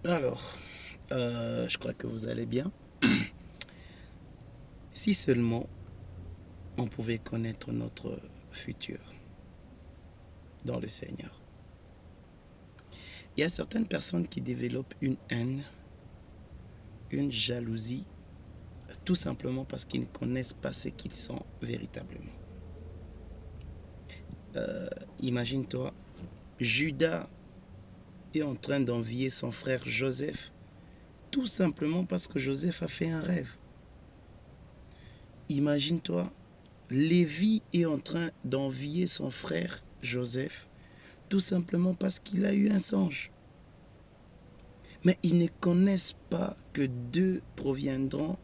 Alors, je crois que vous allez bien. Si seulement on pouvait connaître notre futur dans le Seigneur. Il y a certaines personnes qui développent une haine, une jalousie, tout simplement parce qu'ils ne connaissent pas ce qu'ils sont véritablement. Imagine-toi, Judas est en train d'envier son frère Joseph, tout simplement parce que Joseph a fait un rêve. Imagine-toi, Lévi est en train d'envier son frère Joseph, tout simplement parce qu'il a eu un songe. Mais ils ne connaissent pas que d'eux proviendront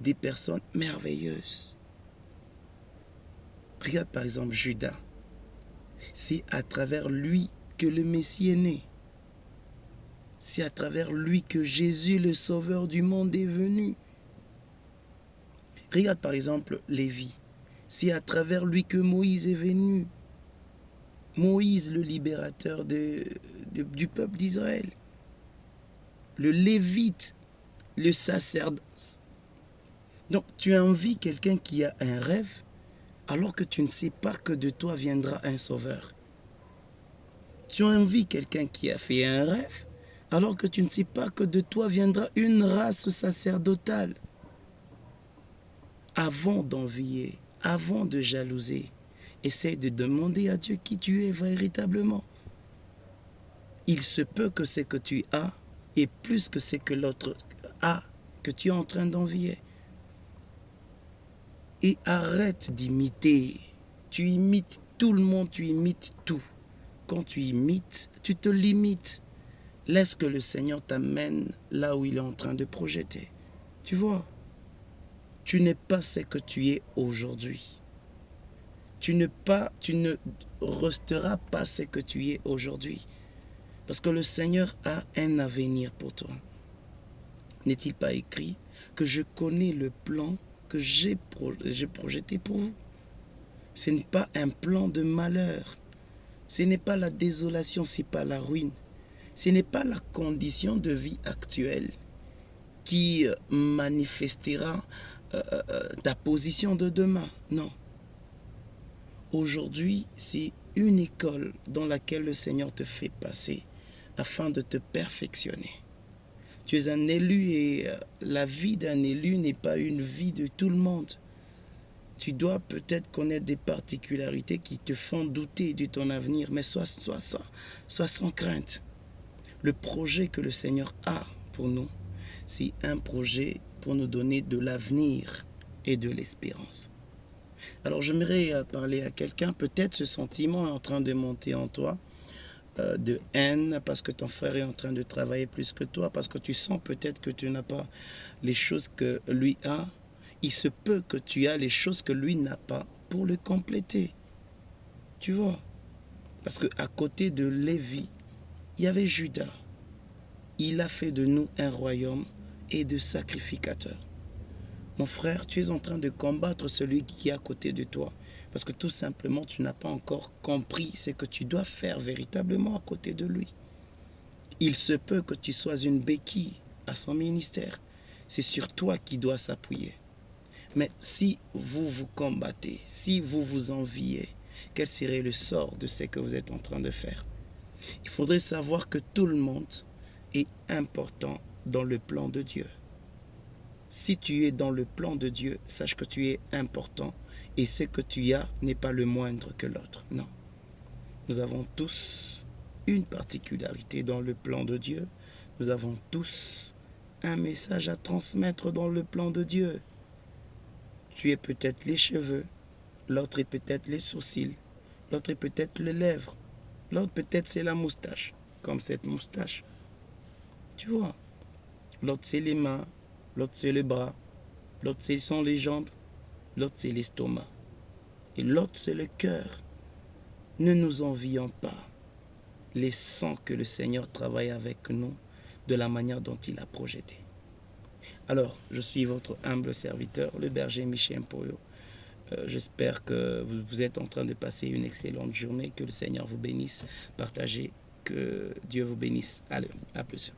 des personnes merveilleuses. Regarde par exemple Judas. C'est à travers lui que le Messie est né. C'est à travers lui que Jésus, le Sauveur du monde, est venu. Regarde par exemple Lévi. C'est à travers lui que Moïse est venu. Moïse, le libérateur du peuple d'Israël. Le Lévite, le sacerdoce. Donc tu envies quelqu'un qui a un rêve alors que tu ne sais pas que de toi viendra un sauveur. Tu envies quelqu'un qui a fait un rêve alors que tu ne sais pas que de toi viendra une race sacerdotale. Avant d'envier, avant de jalouser, essaie de demander à Dieu qui tu es véritablement. Il se peut que ce que tu as est plus que ce que l'autre a, que tu es en train d'envier. Et arrête d'imiter. Tu imites tout le monde, tu imites tout. Quand tu imites, tu te limites. Laisse que le Seigneur t'amène là où il est en train de projeter. Tu vois, tu n'es pas ce que tu es aujourd'hui. Tu ne resteras pas ce que tu es aujourd'hui. Parce que le Seigneur a un avenir pour toi. N'est-il pas écrit que je connais le plan que j'ai projeté pour vous? Ce n'est pas un plan de malheur. Ce n'est pas la désolation, ce n'est pas la ruine. Ce n'est pas la condition de vie actuelle qui manifestera ta position de demain. Non. Aujourd'hui, c'est une école dans laquelle le Seigneur te fait passer afin de te perfectionner. Tu es un élu et la vie d'un élu n'est pas une vie de tout le monde. Tu dois peut-être connaître des particularités qui te font douter de ton avenir, mais sois sans crainte. Le projet que le Seigneur a pour nous, c'est un projet pour nous donner de l'avenir et de l'espérance. Alors j'aimerais parler à quelqu'un, peut-être ce sentiment est en train de monter en toi, de haine, parce que ton frère est en train de travailler plus que toi, parce que tu sens peut-être que tu n'as pas les choses que lui a. Il se peut que tu as les choses que lui n'a pas pour le compléter. Tu vois? Parce qu'à côté de Lévi, il y avait Judas. Il a fait de nous un royaume et de sacrificateurs. Mon frère, tu es en train de combattre celui qui est à côté de toi. Parce que tout simplement, tu n'as pas encore compris ce que tu dois faire véritablement à côté de lui. Il se peut que tu sois une béquille à son ministère. C'est sur toi qu'il doit s'appuyer. Mais si vous vous combattez, si vous vous enviez, quel serait le sort de ce que vous êtes en train de faire? Il faudrait savoir que tout le monde est important dans le plan de Dieu. Si tu es dans le plan de Dieu, sache que tu es important et ce que tu as n'est pas le moindre que l'autre. Non. Nous avons tous une particularité dans le plan de Dieu. Nous avons tous un message à transmettre dans le plan de Dieu. Tu es peut-être les cheveux, l'autre est peut-être les sourcils, l'autre est peut-être les lèvres, l'autre peut-être c'est la moustache, comme cette moustache. Tu vois, l'autre c'est les mains, l'autre c'est les bras, l'autre ce sont les jambes, l'autre c'est l'estomac, et l'autre c'est le cœur. Ne nous envions pas, laissons que le Seigneur travaille avec nous de la manière dont il a projeté. Alors, je suis votre humble serviteur, le berger Michel Mpoyo. J'espère que vous êtes en train de passer une excellente journée, que le Seigneur vous bénisse. Partagez, que Dieu vous bénisse. Allez, à plus.